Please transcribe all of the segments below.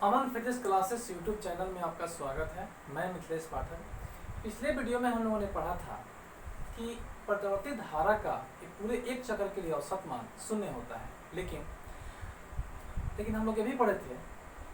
अमन physics classes YouTube channel में आपका स्वागत है। मैं मिथिलेश पाठक। पिछले वीडियो में हम लोगों ने पढ़ा था कि प्रतिवर्ती धारा का पूरे एक चक्र के लिए औसत मान 0 होता है, लेकिन हम लोग ये भी पढ़े थे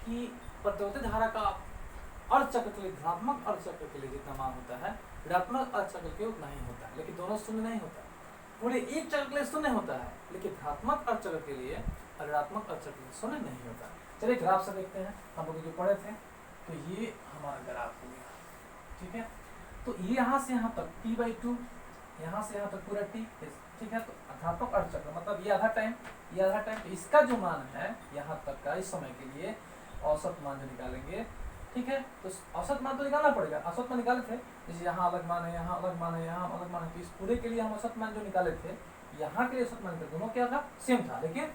कि प्रतिवर्ती धारा का अर्धचक्र के लिए, धनात्मक अर्धचक्र के लिए जितना मान होता है, ऋणात्मक अर्धचक्र के लिए उतना ही होता है, लेकिन दोनों 0 नहीं होता। पूरे एक चक्र के लिए 0 होता है, लेकिन धनात्मक अर्धचक्र के लिए और ऋणात्मक अर्धचक्र के लिए 0 नहीं होता। चलिए ग्राफ से देखते हैं। हम लोग जो पढ़े थे, तो ये हमारा ग्राफ हो गया, ठीक है। तो ये यहाँ से यहाँ तक T/2, यहाँ से यहाँ तक पूरा T, ठीक है। तो धनात्मक अर्धचक्र मतलब ये आधा टाइम, ये आधा टाइम। तो इसका जो मान है यहाँ तक का, इस समय के लिए औसत मान जो निकालेंगे, ठीक है। तो औसत मान तो निकालना पड़ेगा। औसत मान निकाले थे, जैसे यहाँ अलग मान है, यहाँ अलग मान है, यहाँ अलग मान है। तो इस पूरे के लिए हम औसत मान जो निकाले थे, यहाँ के लिए औसत मान दोनों क्या था, सेम था, लेकिन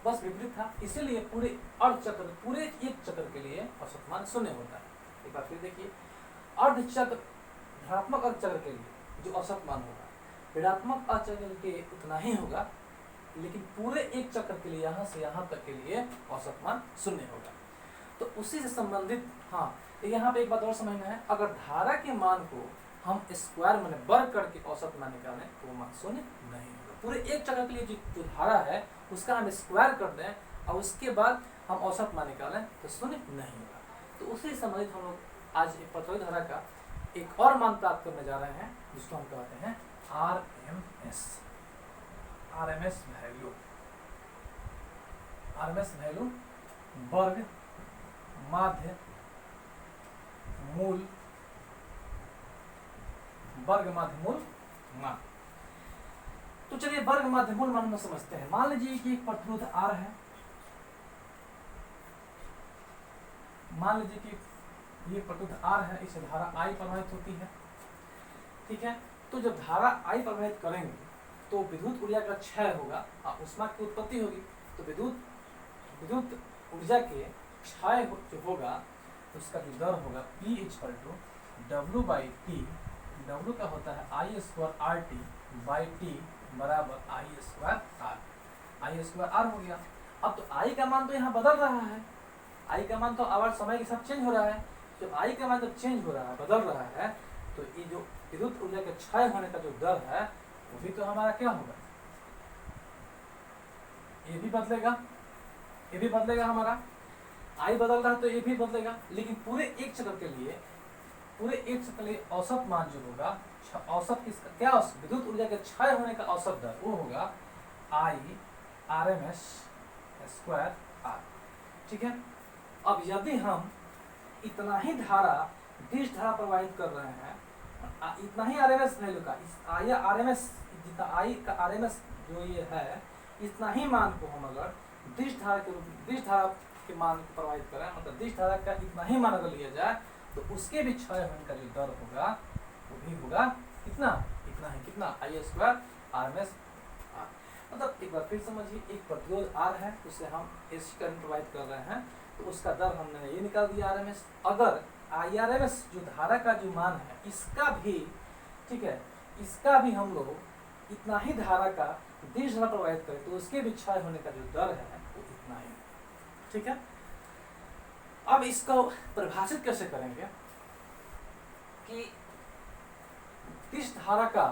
बस विपरीत था। इसीलिए पूरे अर्धचक्र, पूरे एक चक्र के लिए औसत मान 0 होता है। एक बार फिर देखिए, अर्धचक्र, धनात्मक अर्धचक्र के लिए जो औसत मान होगा, ऋणात्मक अर्धचक्र के उतना ही होगा, लेकिन पूरे एक चक्र के लिए यहाँ से यहाँ तक के लिए औसत मान 0 होगा। तो उसी से संबंधित, हाँ, यहाँ पे एक बात और समझना है। अगर धारा के मान को हम स्क्वायर में वर्ग करके औसत मान निकालें तो वो मान 0 नहीं होगा। पूरे एक चक्र के लिए जो धारा है उसका हम स्क्वायर कर दें और उसके बाद हम औसत मान निकालें तो 0 नहीं होगा। तो उसी से संबंधित हम लोग आज एक प्रतिवर्ती धारा का एक और मान प्राप्त करने जा रहे हैं, जिसको हम कहते हैं RMS वैल्यू। RMS वैल्यू वर्ग माध्य मूल, वर्ग माध्य मूल मान। तो चलिए वर्ग माध्य मूल मान में समझते हैं। मान लीजिए कि एक प्रतिरोध R है, मान लीजिए कि ये प्रतिरोध R है, इसे धारा I प्रवाहित होती है, ठीक है। तो जब धारा I प्रवाहित करेंगे तो विद्युत ऊर्जा का क्षय होगा और ऊष्मा की उत्पत्ति होगी। तो विद्युत ऊर्जा के क्षय जो होगा तो उसका जो दर होगा P=W/T। W का होता है I²RT/T बराबर I²R। I²R हो गया। अब तो I का मान तो यहाँ बदल रहा है, I का मान तो आवर समय के साथ चेंज हो रहा है। जब I का मान जब चेंज हो रहा है, बदल रहा है, तो ये जो विद्युत ऊर्जा के क्षय होने का जो दर है वो भी तो हमारा क्या होगा, ये भी बदलेगा, ये भी बदलेगा। हमारा I बदल रहा है तो ये भी बदलेगा। लेकिन पूरे एक चक्र के लिए, पूरे एक चक्र के लिए औसत मान जो होगा, औसत किसका, क्या औसत, विद्युत ऊर्जा के क्षय होने का औसत दर, वो होगा I/RMS²R, ठीक है। अब यदि हम इतना ही धारा, दिश धारा प्रवाहित कर रहे हैं, इतना ही RMS वैल्यू का, RMS जितना I का RMS जो ये है, इतना ही मान को हम अगर दिश धारा के रूप में, दिश धारा के मान को प्रवाहित करें, मतलब दिश धारा का इतना ही मान अगर लिया जाए, तो उसके भी क्षय होने का जो दर होगा वो भी होगा कितना, इतना ही, कितना, I²RMS। मतलब एक बार फिर समझिए, एक प्रतिरोध R है, उससे हम AC करंट प्रवाहित कर रहे हैं, तो उसका दर हमने ये निकाल दिया RMS। अगर IRMS जो धारा का जो मान है, इसका भी, ठीक है, इसका भी हम लोग इतना ही धारा का दिश धारा प्रवाहित करें तो उसके भी क्षय होने का जो दर है वो इतना ही, ठीक है। अब इसको परिभाषित कैसे करेंगे कि दिश धारा का,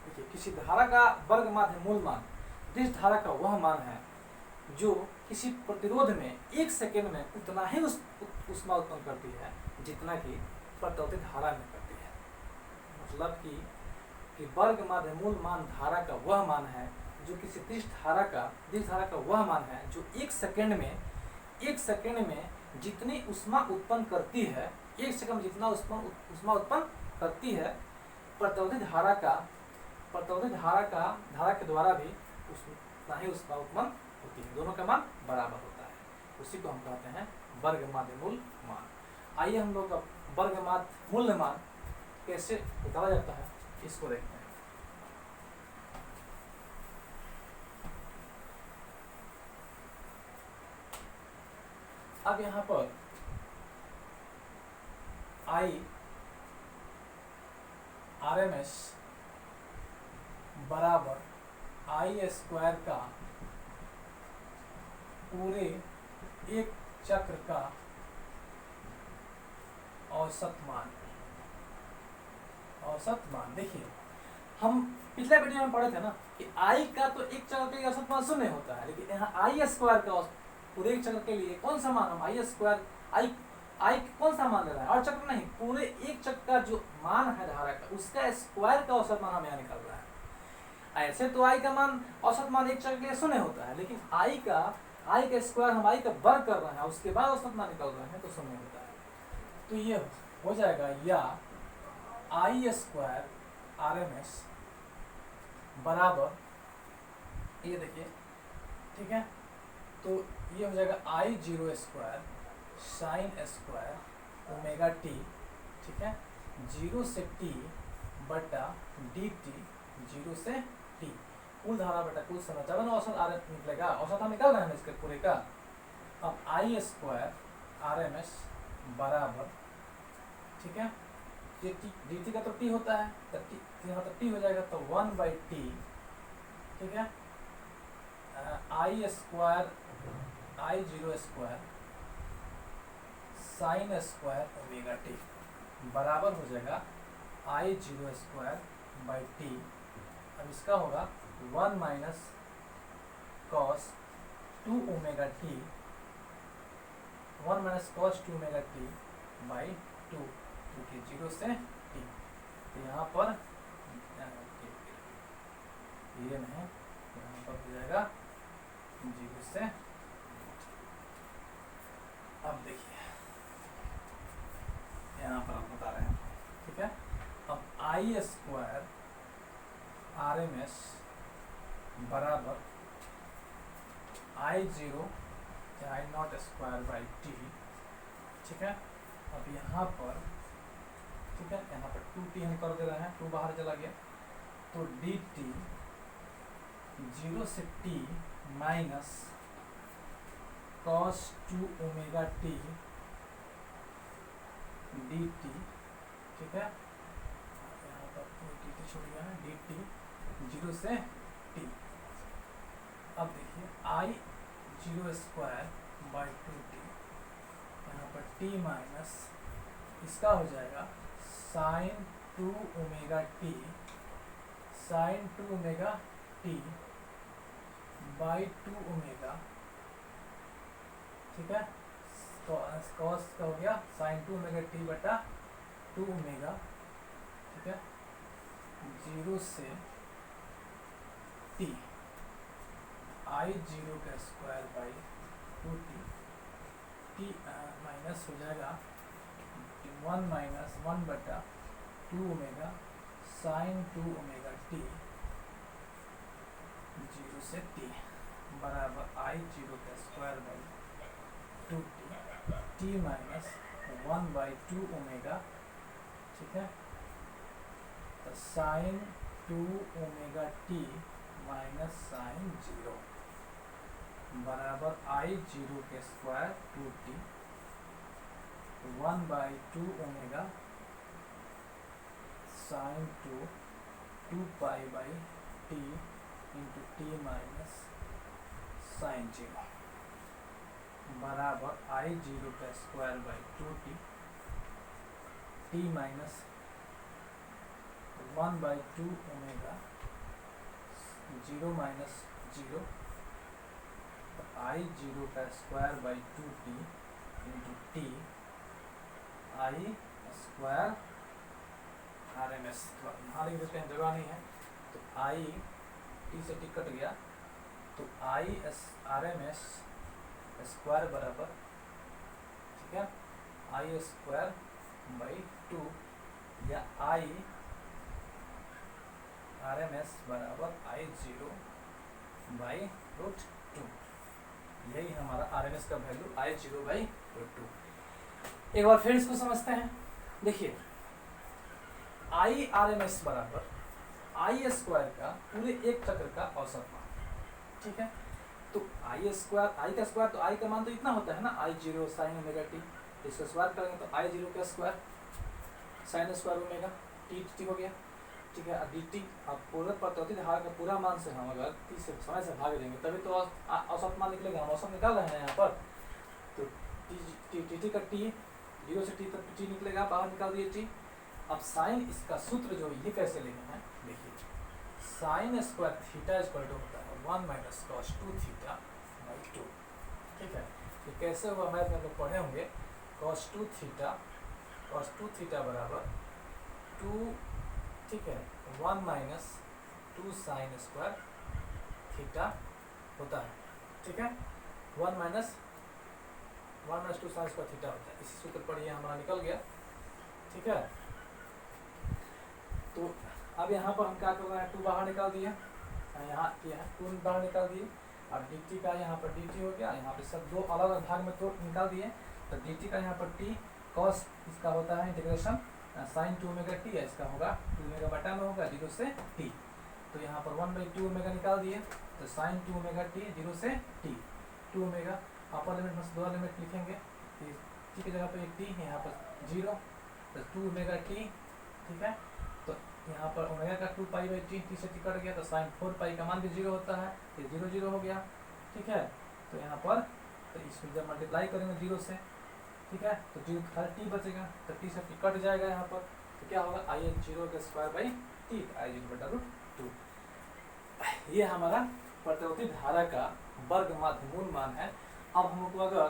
देखिए, किसी धारा का वर्ग माध्य मूल मान, दिश धारा का वह मान है जो किसी प्रतिरोध में एक सेकेंड में उतना ही ऊष्मा उत्पन्न करती है जितना कि प्रतिवर्ती धारा में करती है। मतलब कि वर्ग माध्य मूल मान धारा का वह मान है जो किसी दिश धारा का वह मान है जो एक सेकेंड में जितनी ऊष्मा उत्पन्न करती है, एक सेकंड में जितना ऊष्मा उत्पन्न करती है, प्रतिवर्ती धारा के द्वारा भी उतना ही ऊष्मा उत्पन्न होती है। दोनों का मान बराबर होता है, उसी को हम कहते हैं वर्ग माध्य मूल मान। आइए हम लोग वर्ग माध्य मूल मान कैसे निकाला जाता है इसको देखते हैं। अब यहाँ पर I/RMS बराबर I² का पूरे एक चक्र का औसत मान। देखिए हम पिछले वीडियो में पढ़े थे ना कि आई का तो एक चक्र के लिए औसत मान 0 होता है, लेकिन यहाँ आई स्क्वायर का पूरे एक चक्र के लिए कौन सा मान हम आई स्क्वायर आई कौन सा मान ले रहा है, और चक्र नहीं, पूरे एक चक्र का जो मान है धारा का उसका स्क्वायर का औसत मान हम यहाँ निकाल रहा है। ऐसे तो आई का मान औसत मान एक चक्र के लिए 0 होता है, लेकिन आई का स्क्वायर हम आई का वर्ग कर रहे हैं, उसके बाद औसत मान निकाल रहे हैं तो 0 होता है। तो ये हो जाएगा या I square R M S बराबर, ये देखिए ठीक है, तो ये हो जाएगा I zero square sine square omega T, ठीक है, 0 से टी बटा डी टी, 0 से टी, कुल धारा बटा कुल समय, जब ना औसत आर निकलेगा, औसत हम निकाल रहे हैं इसके पूरे का। अब I square R M S बराबर, ठीक है, ये डी टी का तो टी होता है, तो यहाँ तो टी हो जाएगा, तो 1/t, ठीक है, I square I zero square sine square omega T बराबर हो जाएगा I zero square by T. अब इसका होगा 1 minus cos 2 omega T, 1 minus cos 2 omega T by 2, क्योंकि 0 से टी, तो यहाँ पर ये नहीं, यहाँ पर हो जाएगा 0 से। अब देखिए यहाँ पर हम बता रहे हैं, ठीक है, अब I square R M S बराबर I zero I naught square by T, ठीक है। अब यहाँ पर, ठीक है, यहाँ पर 2t हम कर दे रहे हैं, 2 बाहर चला गया, तो डी टी 0 से t minus cos 2 omega T D T, ठीक है, यहाँ पर डी टी छूट गया है, डी टी 0 से t। अब देखिए आई जीरो स्क्वायर बाई 2t, यहाँ पर t माइनस इसका हो जाएगा sine 2 omega t, sine 2 omega T by 2 omega, ठीक है, कॉस का हो गया साइन 2 ओमेगा टी बटा 2 ओमेगा, ठीक है, 0 से टी, आई जीरो का square by 2t, T minus हो जाएगा 1 माइनस 1 बटा 2 ओमेगा साइन 2 ओमेगा टी 0 से टी बराबर आई जीरो का square by 2t, T minus 1 by 2 omega, ठीक है, तो sine 2 omega T minus sine 0 बराबर आई जीरो के square 2t 1 by 2 omega sine 2 pi by T into T minus sine 0 बराबर I zero का square by 2t, T minus 1 by 2 omega 0 minus 0, I zero का square by 2t into T I square R M S, यहाँ लिख देते हैं, जगह नहीं है, तो आई टी से टी कट गया, तो I R M S square बराबर, ठीक है, आई स्क्वायर बाई 2 या आई आर एम एस बराबर आई जीरो बाई रूट 2, यही हमारा आर एम एस का value I zero by root 2। एक बार फिर इसको समझते हैं, देखिए आई आर एम एस बराबर आई स्क्वायर का पूरे एक चक्र का औसत मान, ठीक है, तो आई स्क्वायर, आई का स्क्वायर, तो आई का मान तो इतना होता है ना, आई जीरो साइन ओमेगा टी, इसको स्क्वायर करेंगे तो आई जीरो का square sine square omega T T हो गया, ठीक है, डी टी, अब पूरे प्रत्युत धारा का पूरा मान से हम अगर टी से समय से भाग देंगे तभी तो औसत मान निकलेगा, हम औसत निकाल रहे हैं यहाँ पर, तो टी का टी 0 से टी तक टी निकलेगा, बाहर निकाल दिए टी। अब साइन इसका सूत्र जो ये कैसे लेना है देखिए, sine square theta equal to होता है 1 माइनस कॉस 2 थीटा बाई 2। ठीक है, ये कैसे हुआ मैथ में हम लोग पढ़े होंगे। कॉस 2 थीटा बराबर 2, ठीक है, 1 माइनस 2 साइन स्क्वायर थीटा होता है। ठीक है, 1 माइनस 2 साइन स्क्वायर थीटा होता है। इसी सूत्र पर ये हमारा निकल गया। ठीक है, तो अब यहाँ पर हम क्या कर रहे हैं, 2 बाहर निकाल दिए, यहाँ किया है 2 बाहर निकाल दिए। अब dt का यहाँ पर dt हो गया, यहाँ पे सब दो अलग अलग भाग में तो निकाल दिए। तो dt का यहाँ पर t cos इसका होता है इंटीग्रेशन साइन 2 ओमेगा t है, इसका होगा 2 ओमेगा बटा में होगा 0 से t। तो यहाँ पर 1/2 ओमेगा निकाल दिए, तो साइन 2 ओमेगा t 0 से t 2 ओमेगा अपर लिमिट में दो लिमिट लिखेंगे, t की जगह पे एक t, यहाँ पर 0, तो 2 ओमेगा t। ठीक है, तो यहाँ पर ओमेगा का 2 पाई बाई टी, टी से टी कट गया, तो साइन 4 पाई का मान भी 0 होता है, ये 0 0 हो गया। ठीक है, तो यहाँ पर तो इसमें जब मल्टीप्लाई करेंगे 0 से, ठीक है, तो 0 खाली टी बचेगा, तो टी से टी कट जाएगा यहाँ पर, तो क्या होगा आई 0 का स्क्वायर बाई टी, आई 0 बटा रूट 2। ये हमारा प्रतिवर्ती धारा का वर्ग माध्य मूल मान है। अब हमको अगर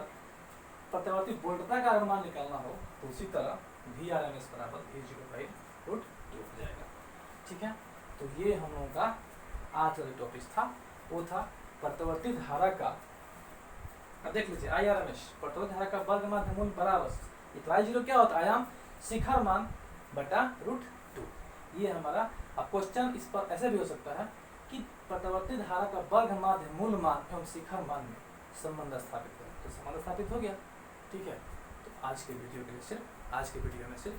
प्रतिवर्ती वोल्टता का मान निकालना हो तो उसी तरह VRMS बराबर V0 बाई रूट 2 हो जाएगा। ठीक है, तो ये हम लोगों का आज का जो टॉपिक था वो था प्रतिवर्ती धारा का। अब देख लीजिए IRMS प्रतिवर्ती धारा का वर्ग माध्य मूल बराबर इतना I0 क्या होता है, आयाम शिखर मान बटा रूट 2। ये हमारा। अब क्वेश्चन इस पर ऐसे भी हो सकता है कि प्रतिवर्ती धारा का वर्ग माध्य मूल मान एवं शिखर मान में संबंध स्थापित करें, तो संबंध स्थापित हो गया। ठीक है, तो आज के वीडियो में सिर्फ